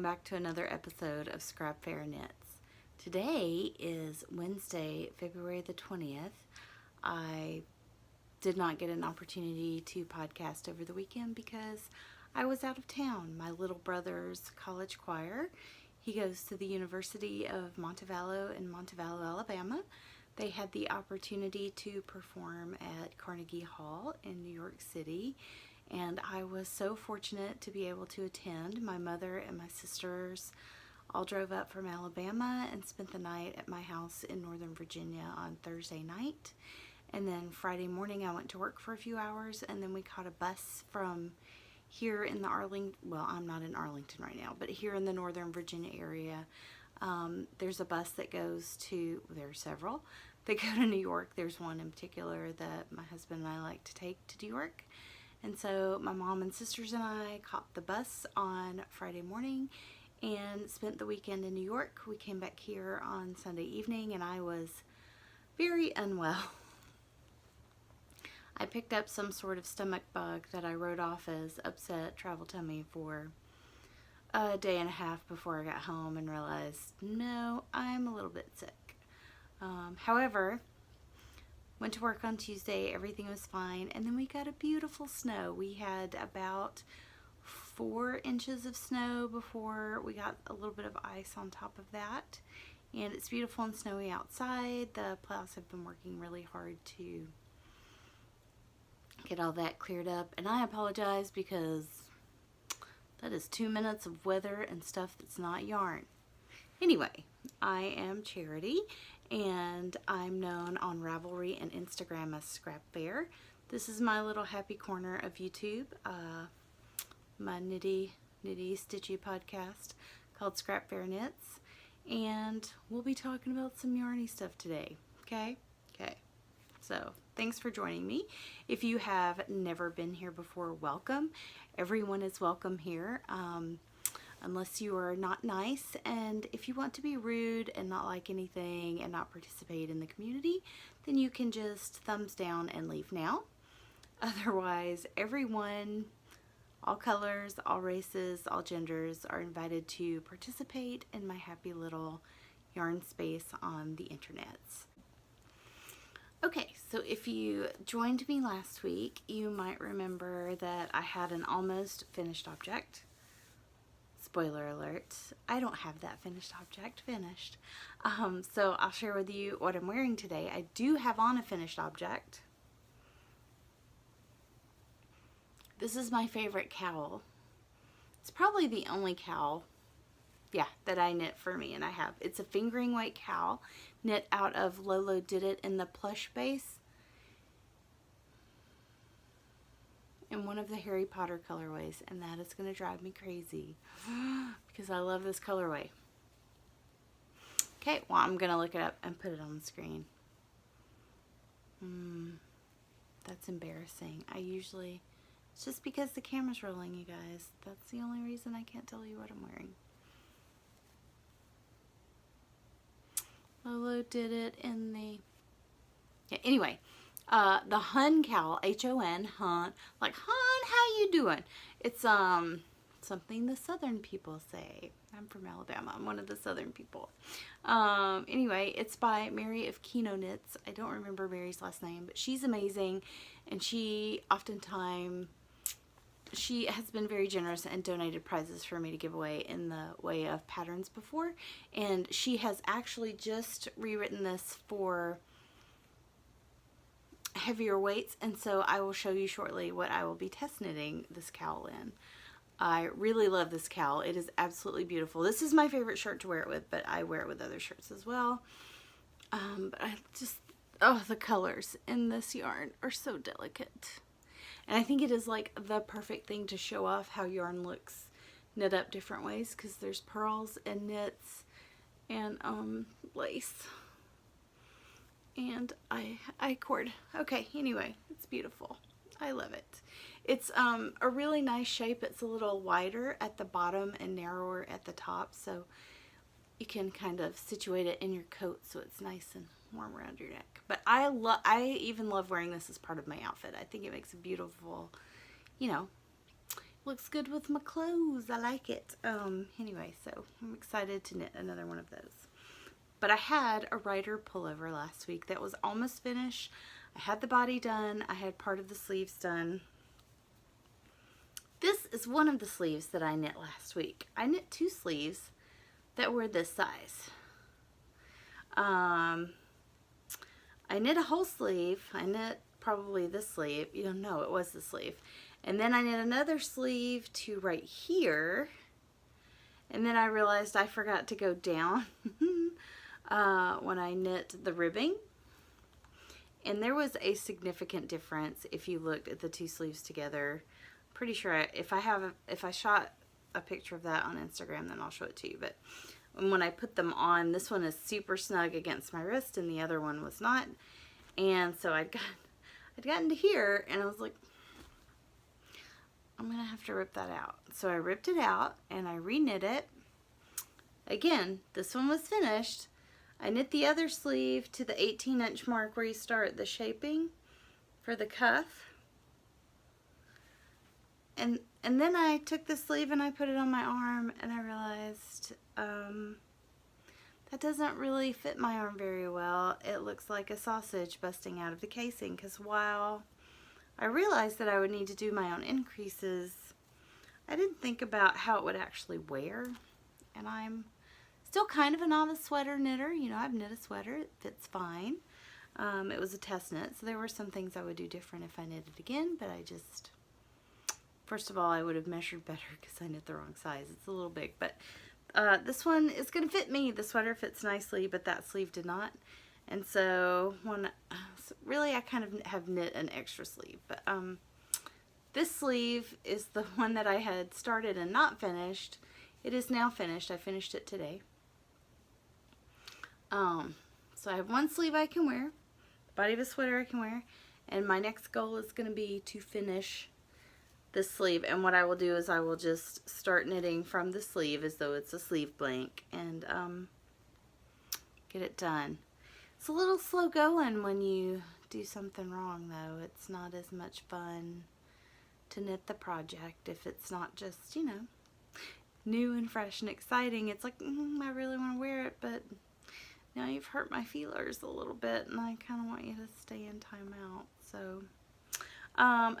welcome back to another episode of Scrap Fair Knits. Today is Wednesday, February the 20th. I did not get an opportunity to podcast over the weekend because I was out of town. My little brother's college choir, he goes to the University of Montevallo in Montevallo, Alabama. They had the opportunity to perform at Carnegie Hall in New York City, and I was so fortunate to be able to attend. My mother and my sisters all drove up from Alabama and spent the night at my house in Northern Virginia on Thursday night. And then Friday morning I went to work for a few hours, and then we caught a bus from here in the well, I'm not in Arlington right now, but here in the Northern Virginia area. There's a bus that goes to, there are several that go to New York. There's one in particular that my husband and I like to take to New York. And so my mom and sisters and I caught the bus on Friday morning and spent the weekend in New York. We came back here on Sunday evening and I was very unwell. I picked up some sort of stomach bug that I wrote off as upset travel tummy for a day and a half before I got home and realized, no, I'm a little bit sick. However, went to work on Tuesday, everything was fine, and then we got a beautiful snow. We had about 4 inches of snow before we got a little bit of ice on top of that, and it's beautiful and snowy outside. The plows have been working really hard to get all that cleared up, and I apologize because that is 2 minutes of weather and stuff that's not yarn. Anyway, I am Charity, and I'm known on Ravelry and Instagram as Scrap Fair. This is my little happy corner of YouTube, my nitty stitchy podcast called Scrap Fair Knits, and we'll be talking about some yarny stuff today. Okay. So thanks for joining me. If you have never been here before, welcome. Everyone is welcome here, unless you are not nice. And if you want to be rude and not like anything and not participate in the community, then you can just thumbs down and leave now. Otherwise, everyone, all colors, all races, all genders are invited to participate in my happy little yarn space on the internets. Okay, so if you joined me last week, you might remember that I had an almost finished object. Spoiler alert, I don't have that finished object finished. So I'll share with you what I'm wearing today. I do have on a finished object. This is my favorite cowl. It's probably the only cowl, that I knit for me, and I have. It's a fingering weight cowl knit out of Lolodidit in the plush base in one of the Harry Potter colorways, and that is going to drive me crazy because I love this colorway. Okay, well, I'm going to look it up and put it on the screen. That's embarrassing. It's just because the camera's rolling, you guys. That's the only reason I can't tell you what I'm wearing. Lolodidit in the, anyway, the Hun cowl, H-O-N, Hun, like, Hun, how you doing? It's, something the Southern people say. I'm from Alabama. I'm one of the Southern people. Anyway, it's by Mary of Kino Knits. I don't remember Mary's last name, but she's amazing, and she has been very generous and donated prizes for me to give away in the way of patterns before, and she has actually just rewritten this for heavier weights, and so I will show you shortly what I will be test knitting this cowl in. I really love this cowl. It is absolutely beautiful. This is my favorite shirt to wear it with, but I wear it with other shirts as well. But I just, the colors in this yarn are so delicate. And I think it is like the perfect thing to show off how yarn looks knit up different ways, because there's pearls and knits and lace and I cord. Okay, anyway, it's beautiful. I love it. It's a really nice shape. It's a little wider at the bottom and narrower at the top, so you can kind of situate it in your coat so it's nice and warm around your neck. But I even love wearing this as part of my outfit. I think it makes a beautiful, looks good with my clothes. I like it. Anyway, so I'm excited to knit another one of those. But I had a Ryder pullover last week that was almost finished. I had the body done. I had part of the sleeves done. This is one of the sleeves that I knit last week. I knit 2 sleeves that were this size. I knit a whole sleeve. I knit probably this sleeve. You don't know, it was the sleeve. And then I knit another sleeve to right here. And then I realized I forgot to go down when I knit the ribbing. And there was a significant difference if you looked at the 2 sleeves together. Pretty sure if I shot a picture of that on Instagram, then I'll show it to you. But when I put them on, this one is super snug against my wrist and the other one was not. And so I'd gotten to here and I was like, I'm gonna have to rip that out. So I ripped it out and I reknit it. Again, this one was finished. I knit the other sleeve to the 18-inch mark where you start the shaping for the cuff. And then I took the sleeve and I put it on my arm and I realized that doesn't really fit my arm very well. It looks like a sausage busting out of the casing, because while I realized that I would need to do my own increases, I didn't think about how it would actually wear. And I'm still kind of a novice sweater knitter. You know, I've knit a sweater. It fits fine. It was a test knit, so there were some things I would do different if I knitted again, but I just, first of all, I would have measured better because I knit the wrong size. It's a little big, but this one is going to fit me. The sweater fits nicely, but that sleeve did not. And so really I kind of have knit an extra sleeve, but this sleeve is the one that I had started and not finished. It is now finished. I finished it today. So I have one sleeve I can wear, the body of a sweater I can wear, and my next goal is going to be to finish this sleeve. And what I will do is I will just start knitting from the sleeve as though it's a sleeve blank and get it done. It's a little slow going when you do something wrong, though. It's not as much fun to knit the project if it's not just, you know, new and fresh and exciting. It's like, I really want to wear it, but now you've hurt my feelers a little bit and I kind of want you to stay in timeout. So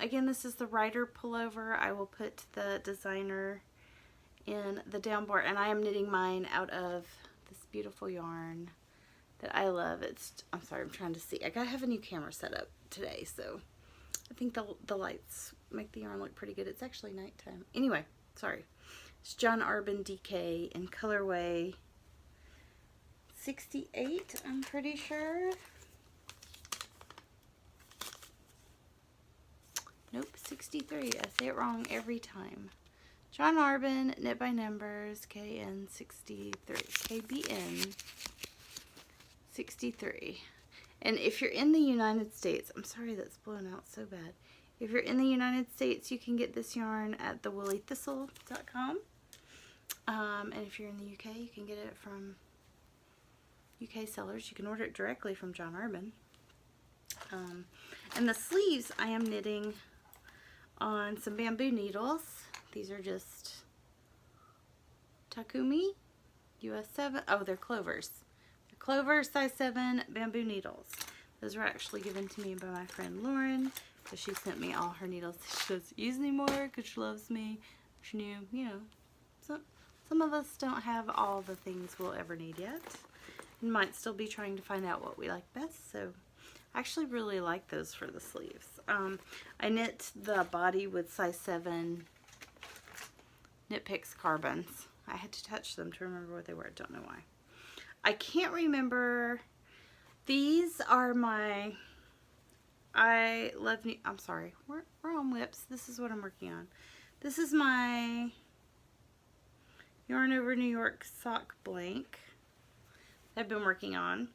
again, this is the Ryder pullover. I will put the designer in the down bar, and I am knitting mine out of this beautiful yarn that I love. I'm sorry, I'm trying to see. I gotta have a new camera set up today, so I think the lights make the yarn look pretty good. It's actually nighttime. Anyway, sorry. It's John Arbin DK in colorway 68, I'm pretty sure. Nope, 63. I say it wrong every time. John Arbin, Knit by Numbers, KN63, KBN 63. And if you're in the United States, I'm sorry that's blown out so bad. If you're in the United States, you can get this yarn at the WoollyThistle.com. And if you're in the UK, you can get it from UK sellers. You can order it directly from John Arbin. And the sleeves I am knitting on some bamboo needles. These are just Takumi US 7. Oh, they're clovers. They're clover size 7 bamboo needles. Those were actually given to me by my friend Lauren. So she sent me all her needles she doesn't use anymore because she loves me. She knew, you know, some of us don't have all the things we'll ever need yet. And might still be trying to find out what we like best. So I actually really like those for the sleeves. I knit the body with size 7 Knit Picks carbons. I had to touch them to remember what they were. I don't know why. I can't remember. These are my I'm sorry. We're on WIPs. This is what I'm working on. This is my Yarn Over New York sock blank I've been working on.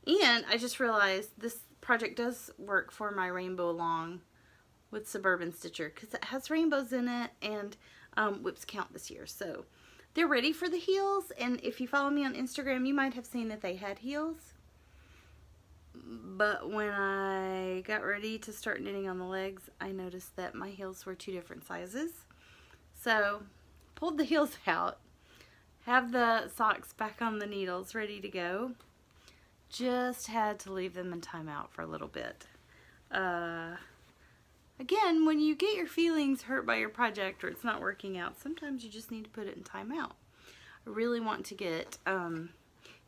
And I just realized this project does work for my Rainbow Long with Suburban Stitcher because it has rainbows in it, and WIPs count this year. So they're ready for the heels, and if you follow me on Instagram, you might have seen that they had heels. But when I got ready to start knitting on the legs, I noticed that my heels were 2 different sizes. So, pulled the heels out, have the socks back on the needles ready to go. Just had to leave them in timeout for a little bit. Again, when you get your feelings hurt by your project or it's not working out, sometimes you just need to put it in timeout. I really want to get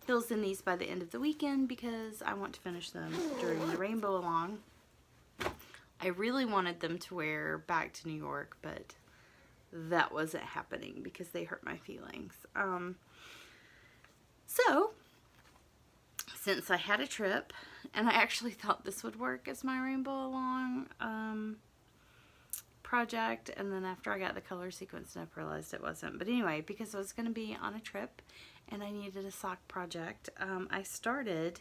heels in these by the end of the weekend because I want to finish them during the rainbow along. I really wanted them to wear back to New York, but that wasn't happening because they hurt my feelings. So, since I had a trip, and I actually thought this would work as my rainbow along project, and then after I got the color sequenced up, I realized it wasn't. But anyway, because I was going to be on a trip and I needed a sock project, I started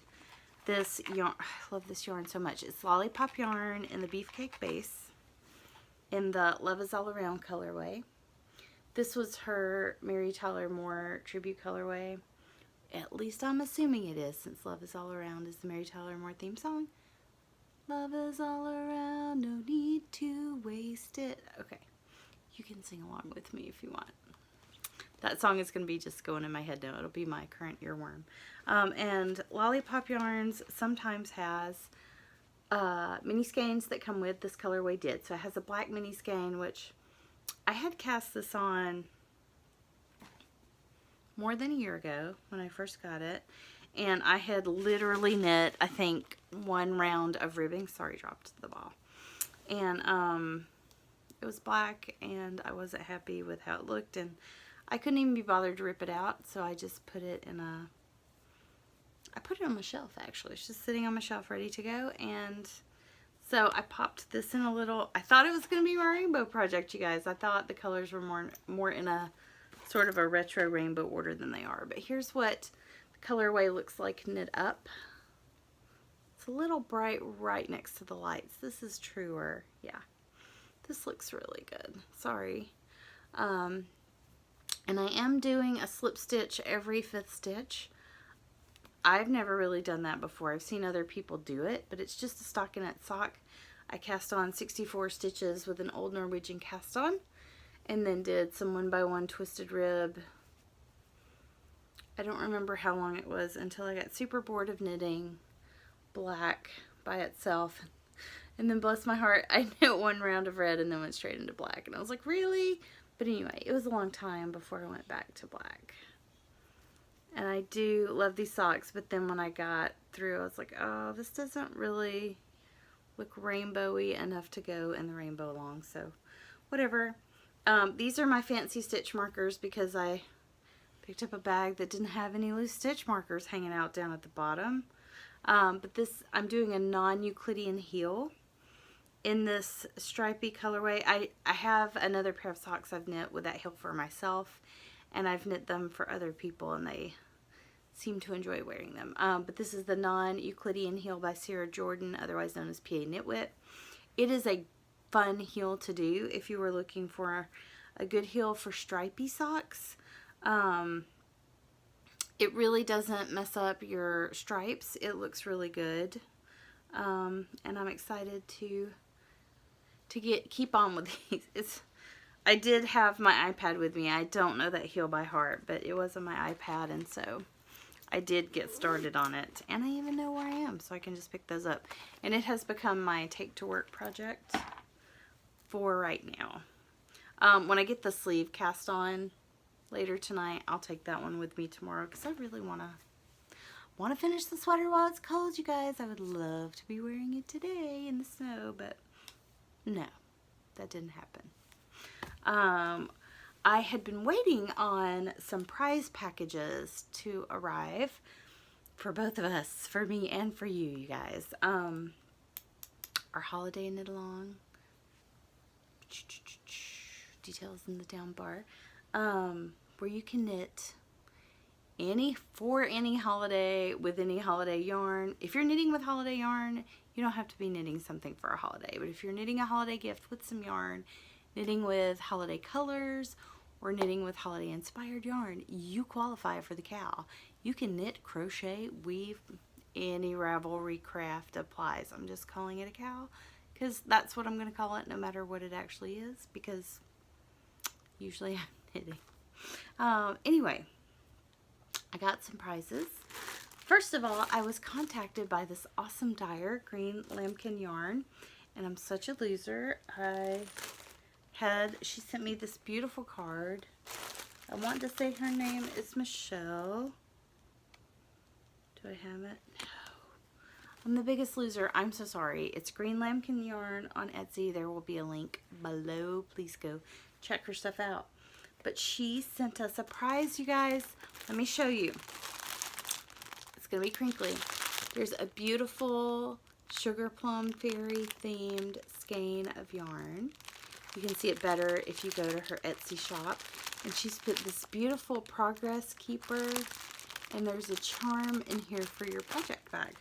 this yarn. I love this yarn so much. It's Lollipop Yarn in the Beefcake base in the Love Is All Around colorway. This was her Mary Tyler Moore tribute colorway. At least I'm assuming it is, since Love Is All Around is the Mary Tyler Moore theme song. Love is all around, no need to waste it. Okay, you can sing along with me if you want. That song is going to be just going in my head now. It'll be my current earworm. And Lollipop Yarns sometimes has mini skeins that come with. This colorway did. So it has a black mini skein, which I had cast this on more than a year ago when I first got it. And I had literally knit, I think, one round of ribbing. Sorry, dropped the ball. And it was black, and I wasn't happy with how it looked, and I couldn't even be bothered to rip it out, so I just put it in a... I put it on my shelf, actually. It's just sitting on my shelf ready to go, and so I popped this in a little... I thought it was going to be my rainbow project, you guys. I thought the colors were more in a sort of a retro rainbow order than they are, but here's what colorway looks like knit up. It's a little bright right next to the lights. This is truer. Yeah, this looks really good. Sorry. And I am doing a slip stitch every 5th stitch. I've never really done that before. I've seen other people do it, but it's just a stockinette sock. I cast on 64 stitches with an old Norwegian cast on, and then did some 1x1 twisted rib. I don't remember how long it was until I got super bored of knitting black by itself. And then, bless my heart, I knit one round of red and then went straight into black. And I was like, really? But anyway, it was a long time before I went back to black. And I do love these socks, but then when I got through, I was like, oh, this doesn't really look rainbowy enough to go in the rainbow along. So, whatever. These are my fancy stitch markers because I picked up a bag that didn't have any loose stitch markers hanging out down at the bottom. But this, I'm doing a non-Euclidean heel in this stripy colorway. I have another pair of socks I've knit with that heel for myself, and I've knit them for other people, and they seem to enjoy wearing them. But this is the non-Euclidean heel by Sarah Jordan, otherwise known as PA Knitwit. It is a fun heel to do if you were looking for a good heel for stripy socks. It really doesn't mess up your stripes. It looks really good. And I'm excited to keep on with these. I did have my iPad with me. I don't know that heel by heart, but it was on my iPad, and so I did get started on it. And I even know where I am, so I can just pick those up. And it has become my take to work project for right now. When I get the sleeve cast on later tonight, I'll take that one with me tomorrow because I really want to finish the sweater while it's cold, you guys. I would love to be wearing it today in the snow, but no, that didn't happen. I had been waiting on some prize packages to arrive for both of us, for me and for you, you guys. Our holiday knit along. Details in the down bar. Where you can knit for any holiday with any holiday yarn. If you're knitting with holiday yarn, you don't have to be knitting something for a holiday. But if you're knitting a holiday gift with some yarn, knitting with holiday colors, or knitting with holiday inspired yarn, you qualify for the Cowl. You can knit, crochet, weave, any Ravelry craft applies. I'm just calling it a Cowl because that's what I'm going to call it, no matter what it actually is, because Usually I'm knitting. Anyway, I got some prizes. First of all, I was contacted by this awesome dyer, Green Lambkin Yarn, and I'm such a loser. She sent me this beautiful card. I want to say her name is Michelle. Do I have it? No. I'm the biggest loser. I'm so sorry. It's Green Lambkin Yarn on Etsy. There will be a link below. Please go check her stuff out. But she sent us a prize, you guys. Let me show you. It's going to be crinkly. There's a beautiful Sugar Plum Fairy themed skein of yarn. You can see it better if you go to her Etsy shop. And she's put this beautiful Progress Keeper, and there's a charm in here for your project bag.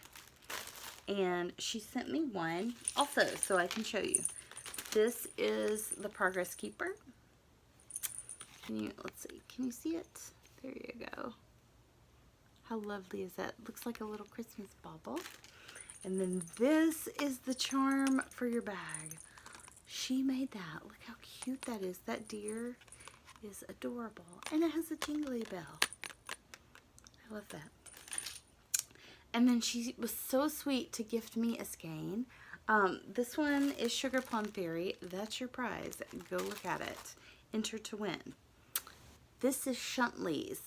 And she sent me one also, so I can show you. This is the Progress Keeper. Let's see, can you see it? There you go. How lovely is that? Looks like a little Christmas bauble. And then this is the charm for your bag. She made that. Look how cute that is. That deer is adorable. And it has a jingly bell. I love that. And then she was so sweet to gift me a skein. This one is Sugar Plum Fairy. That's your prize. Go look at it. Enter to win. This is Shuntleys.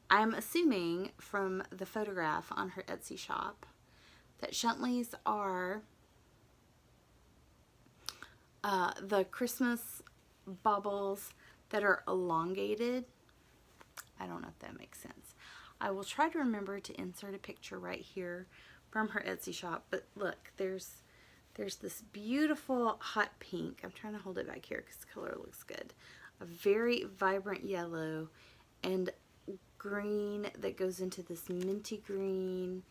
I'm assuming from the photograph on her Etsy shop that Shuntleys are the Christmas baubles that are elongated. I don't know if that makes sense. I will try to remember to insert a picture right here from her Etsy shop. But look, there's this beautiful hot pink. I'm trying to hold it back here because the color looks good. A very vibrant yellow and green that goes into this minty green.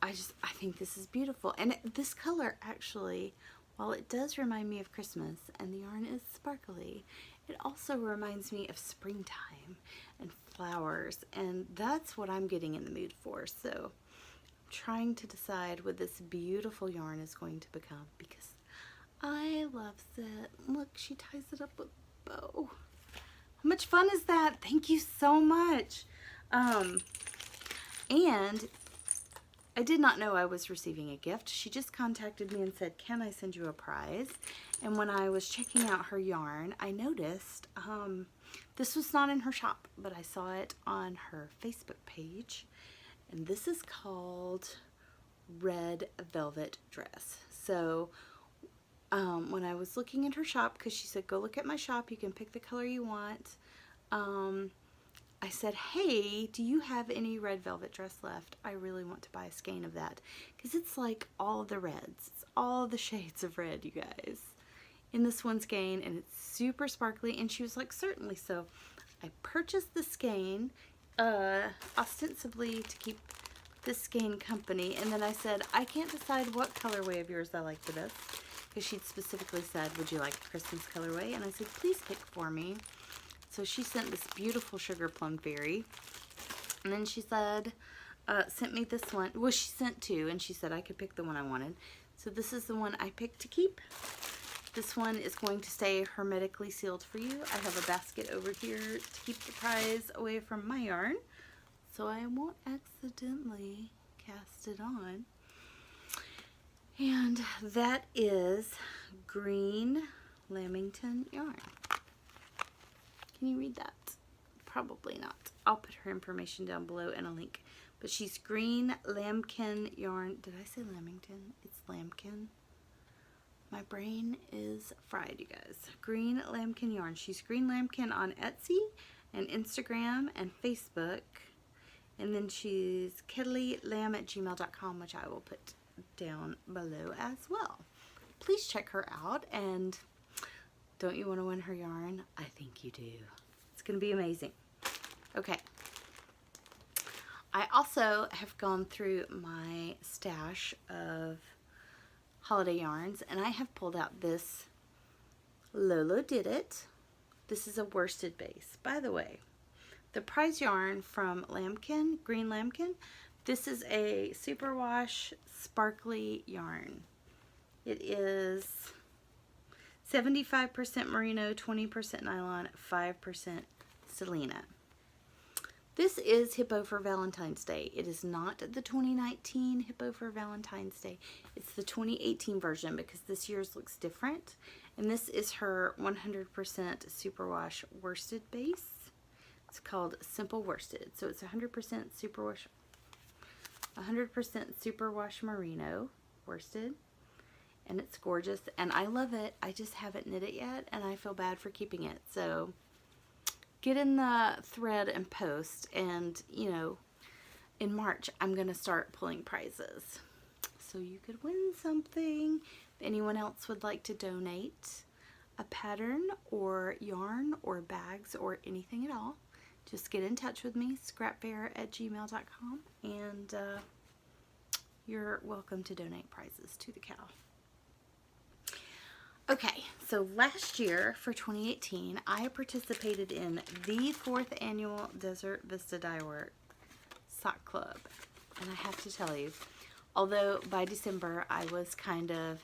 I think this is beautiful. And this color actually, while it does remind me of Christmas and the yarn is sparkly, it also reminds me of springtime and flowers, and that's what I'm getting in the mood for. So I'm trying to decide what this beautiful yarn is going to become because I love it. Look, she ties it up with a bow. How much fun is that? Thank you so much. And I did not know I was receiving a gift. She just contacted me and said, can I send you a prize? And when I was checking out her yarn, I noticed this was not in her shop, but I saw it on her Facebook page. And this is called Red Velvet Dress. So when I was looking at her shop, because she said, go look at my shop, you can pick the color you want. I said, hey, do you have any red velvet dress left? I really want to buy a skein of that because it's like all the reds. It's all the shades of red, you guys, in this one skein, and it's super sparkly. And she was like, certainly. So I purchased the skein ostensibly to keep this skein company. And then I said, I can't decide what colorway of yours I like the best, because she'd specifically said, would you like a Christmas colorway? And I said, please pick for me. So she sent this beautiful Sugar Plum Fairy. And then she said, sent me this one. Well, she sent two, and she said I could pick the one I wanted. So this is the one I picked to keep. This one is going to stay hermetically sealed for you. I have a basket over here to keep the prize away from my yarn, so I won't accidentally cast it on. And that is Green Lambkin Yarn. Can you read that? Probably not. I'll put her information down below and a link. But she's Green Lambkin Yarn. Did I say Lambington? It's Lambkin. My brain is fried, you guys. Green Lambkin Yarn. She's Green Lambkin on Etsy and Instagram and Facebook. And then she's kettlylamb@gmail.com, which I will put down below as well. Please check her out, and don't you want to win her yarn? I think you do. It's going to be amazing. Okay. I also have gone through my stash of holiday yarns, and I have pulled out this Lolodidit. This is a worsted base. By the way, the prize yarn from Lambkin, Green Lambkin, this is a superwash sparkly yarn. It is 75% merino, 20% nylon, 5% Selena. This is Hippo for Valentine's Day. It is not the 2019 Hippo for Valentine's Day. It's the 2018 version because this year's looks different. And this is her 100% superwash worsted base. It's called Simple Worsted. So it's 100% superwash, 100% superwash merino worsted. And it's gorgeous. And I love it. I just haven't knit it yet. And I feel bad for keeping it. So get in the thread and post. And, you know, in March, I'm going to start pulling prizes. So you could win something. If anyone else would like to donate a pattern or yarn or bags or anything at all, just get in touch with me, scrapfair@gmail.com, and you're welcome to donate prizes to the Cowl. Okay, so last year for 2018, I participated in the 4th annual Desert Vista Dyeworks Sock Club. And I have to tell you, although by December I was kind of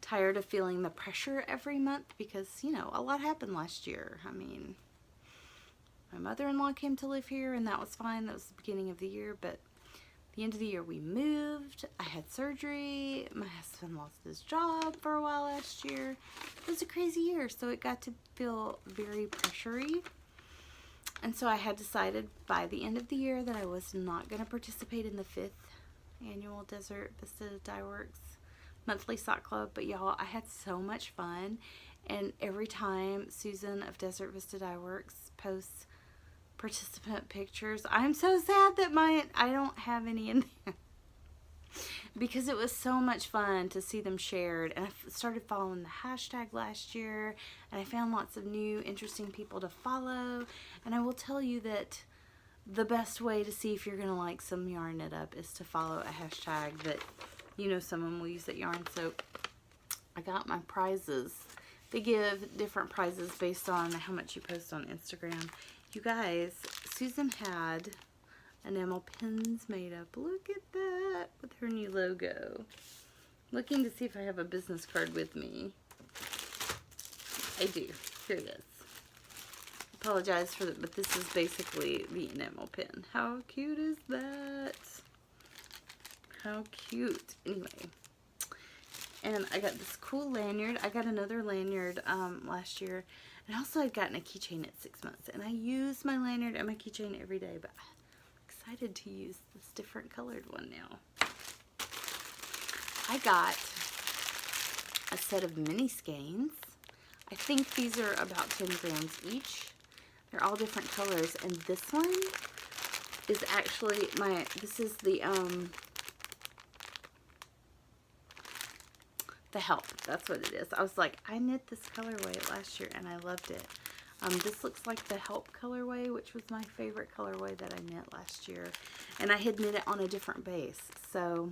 tired of feeling the pressure every month because, you know, a lot happened last year. I mean, my mother-in-law came to live here and that was fine. That was the beginning of the year, but at the end of the year we moved. I had surgery. My husband lost his job for a while last year. It was a crazy year, so it got to feel very pressury. And so I had decided by the end of the year that I was not going to participate in the 5th annual Desert Vista Dyeworks monthly sock club. But y'all, I had so much fun. And every time Susan of Desert Vista Dyeworks posts participant pictures, I'm so sad that I don't have any in there. Because it was so much fun to see them shared. And I started following the hashtag last year, and I found lots of new interesting people to follow. And I will tell you that the best way to see if you're going to like some yarn knit up is to follow a hashtag that you know someone will use at Yarn. So I got my prizes. They give different prizes based on how much you post on Instagram. You guys, Susan had enamel pins made up. Look at that with her new logo. Looking to see if I have a business card with me. I do. Here it is. Apologize for that, but this is basically the enamel pin. How cute is that? How cute. Anyway. And I got this cool lanyard. I got another lanyard last year. And also I'd gotten a keychain at 6 months. And I use my lanyard and my keychain every day, but I'm excited to use this different colored one now. I got a set of mini skeins. I think these are about 10 grams each. They're all different colors. And this one is actually this is the Help. That's what it is. I was like, I knit this colorway last year and I loved it. This looks like the Help colorway, which was my favorite colorway that I knit last year. And I had knit it on a different base. So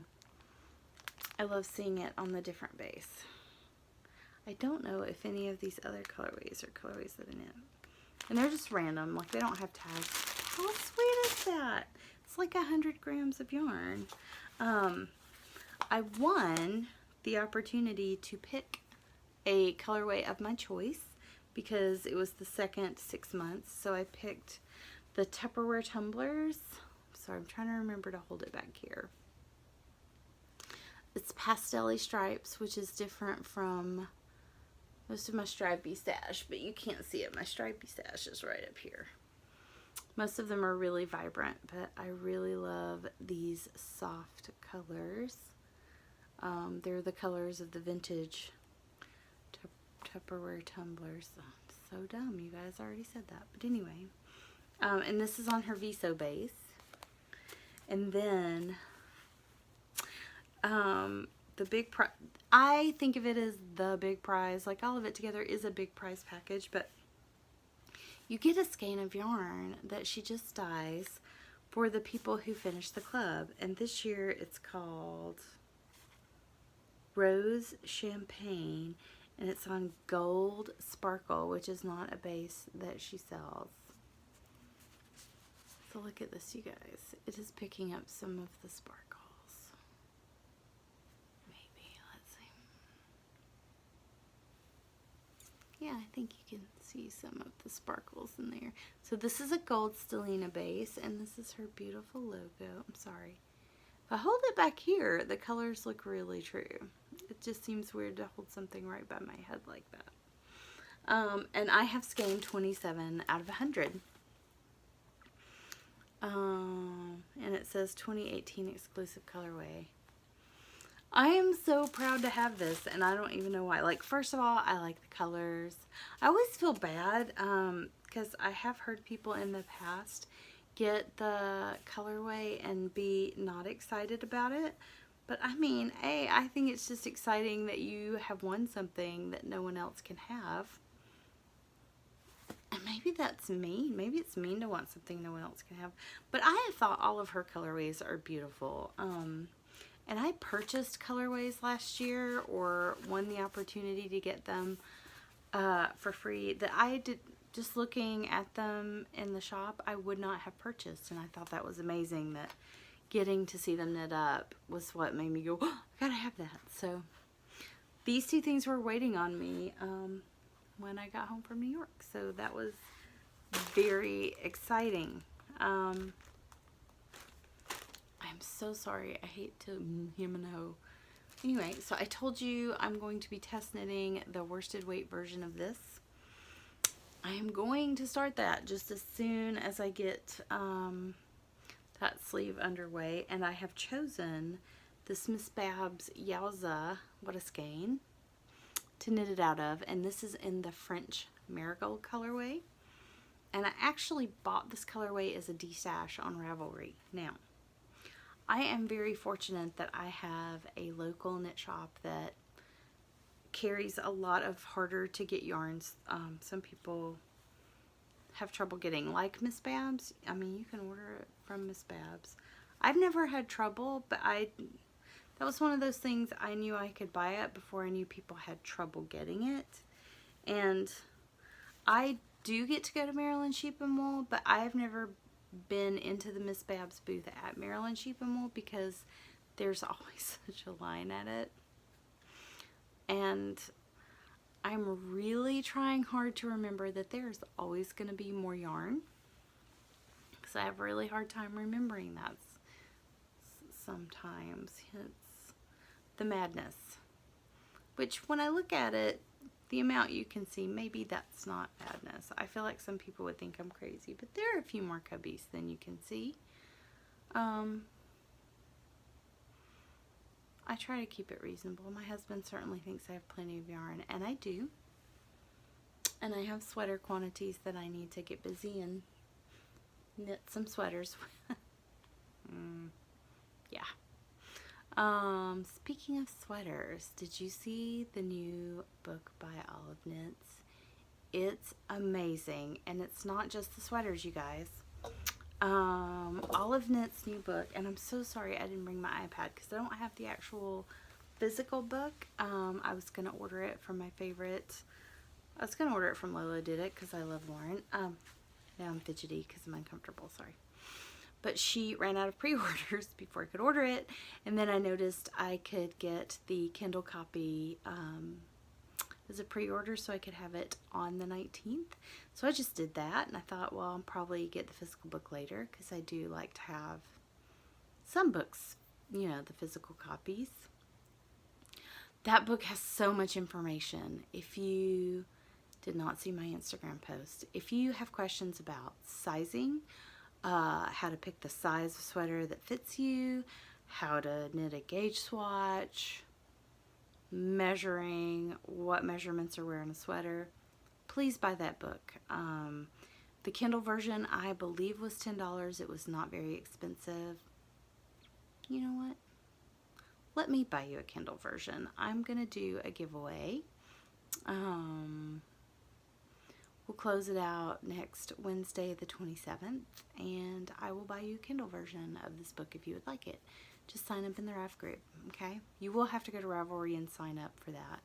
I love seeing it on the different base. I don't know if any of these other colorways are colorways that I knit. And they're just random. Like, they don't have tags. How sweet is that? It's like 100 grams of yarn. I won the opportunity to pick a colorway of my choice because it was the second 6 months. So I picked the Tupperware tumblers. Sorry, I'm trying to remember to hold it back here. It's pastel-y stripes, which is different from most of my stripey stash, but you can't see it. My stripey stash is right up here. Most of them are really vibrant, but I really love these soft colors. They're the colors of the vintage Tupperware tumblers. Oh, I'm so dumb, you guys already said that. But anyway, and this is on her Viso base. And then the big prize, I think of it as the big prize. Like, all of it together is a big prize package, but you get a skein of yarn that she just dyes for the people who finish the club. And this year it's called Rose Champagne, and it's on Gold Sparkle, which is not a base that she sells. So look at this, you guys. It is picking up some of the sparkles. Maybe, let's see. Yeah, I think you can see some of the sparkles in there. So this is a gold stellina base, and this is her beautiful logo. I'm sorry. If I hold it back here, the colors look really true. It just seems weird to hold something right by my head like that. And I have scanned 27 out of 100. And it says 2018 exclusive colorway. I am so proud to have this, and I don't even know why. Like, first of all, I like the colors. I always feel bad because I have heard people in the past get the colorway and be not excited about it. But I mean, I think it's just exciting that you have won something that no one else can have. And maybe that's mean. Maybe it's mean to want something no one else can have. But I have thought all of her colorways are beautiful. And I purchased colorways last year, or won the opportunity to get them for free, that I did, just looking at them in the shop, I would not have purchased. And I thought that was amazing, that getting to see them knit up was what made me go, oh, I gotta have that. So these two things were waiting on me when I got home from New York. So that was very exciting. I'm so sorry. I hate to him and ho. Anyway, so I told you I'm going to be test knitting the worsted weight version of this. I am going to start that just as soon as I get that sleeve underway. And I have chosen this Miss Babs Yowza, what a skein, to knit it out of. And this is in the French Marigold colorway. And I actually bought this colorway as a de-stash on Ravelry. Now, I am very fortunate that I have a local knit shop that carries a lot of harder to get yarns. Some people have trouble getting, like Miss Babs. I mean, you can order it from Miss Babs. I've never had trouble, but that was one of those things I knew I could buy it before I knew people had trouble getting it. And I do get to go to Maryland Sheep and Wool, but I've never been into the Miss Babs booth at Maryland Sheep and Wool because there's always such a line at it. And I'm really trying hard to remember that there's always going to be more yarn, because I have a really hard time remembering that sometimes. It's the madness, which when I look at it, the amount you can see, maybe that's not madness. I feel like some people would think I'm crazy, but there are a few more cubbies than you can see. I try to keep it reasonable. My husband certainly thinks I have plenty of yarn, and I do. And I have sweater quantities that I need to get busy and knit some sweaters. Yeah. Speaking of sweaters, did you see the new book by Olive Knits? It's amazing, and it's not just the sweaters, you guys. Olive Knits' new book, and I'm so sorry I didn't bring my iPad because I don't have the actual physical book. I was gonna order it from my favorite. I was gonna order it from Lolodidit because I love Lauren. Now I'm fidgety because I'm uncomfortable. Sorry. But she ran out of pre-orders before I could order it, and then I noticed I could get the Kindle copy as a pre-order so I could have it on the 19th. So I just did that, and I thought, well, I'll probably get the physical book later because I do like to have some books, you know, the physical copies. That book has so much information. If you did not see my Instagram post, if you have questions about sizing, how to pick the size of sweater that fits you, how to knit a gauge swatch, measuring, what measurements are wearing a sweater, please buy that book. The Kindle version I believe was $10. It was not very expensive. You know what? Let me buy you a Kindle version. I'm gonna do a giveaway. We'll close it out next Wednesday, the 27th, and I will buy you a Kindle version of this book if you would like it. Just sign up in the Rav group, okay? You will have to go to Ravelry and sign up for that,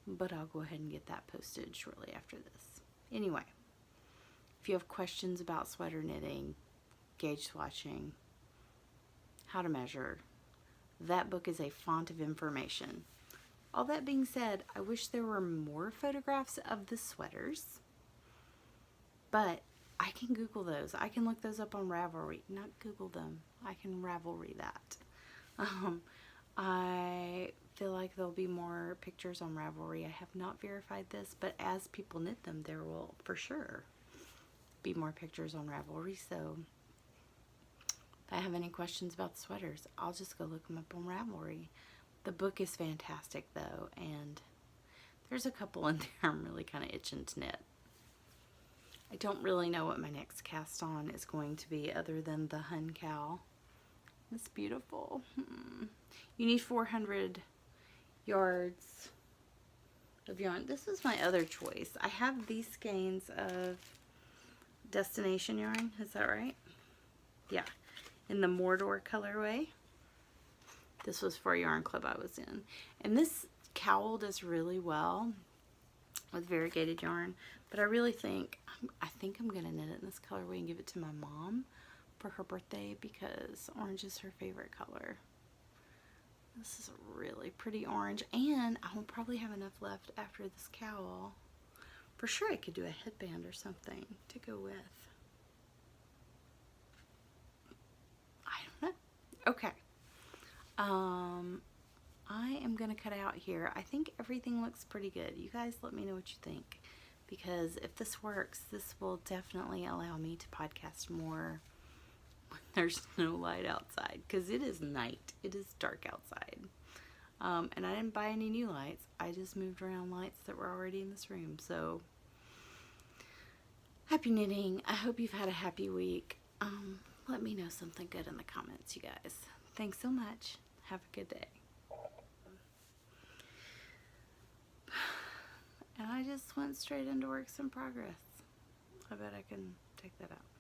but I'll go ahead and get that posted shortly after this. Anyway, if you have questions about sweater knitting, gauge swatching, how to measure, that book is a font of information. All that being said, I wish there were more photographs of the sweaters, but I can Google those. I can look those up on Ravelry. Not Google them. I can Ravelry that. I feel like there'll be more pictures on Ravelry. I have not verified this, but as people knit them, there will for sure be more pictures on Ravelry. So if I have any questions about the sweaters, I'll just go look them up on Ravelry. The book is fantastic though, and there's a couple in there I'm really kind of itching to knit. I don't really know what my next cast on is going to be other than the Hun Cowl. It's beautiful. You need 400 yards of yarn. This is my other choice. I have these skeins of Destination yarn. Is that right? Yeah. In the Mordor colorway. This was for a yarn club I was in. And this cowl does really well with variegated yarn. But I really think, I'm going to knit it in this colorway and give it to my mom for her birthday because orange is her favorite color. This is a really pretty orange, and I will probably have enough left after this cowl. For sure I could do a headband or something to go with. I don't know. Okay. I am going to cut out here. I think everything looks pretty good. You guys let me know what you think, because if this works, this will definitely allow me to podcast more when there's no light outside, because it is night. It is dark outside. And I didn't buy any new lights. I just moved around lights that were already in this room. So happy knitting. I hope you've had a happy week. Let me know something good in the comments, you guys. Thanks so much. Have a good day. And I just went straight into works in progress. I bet I can take that out.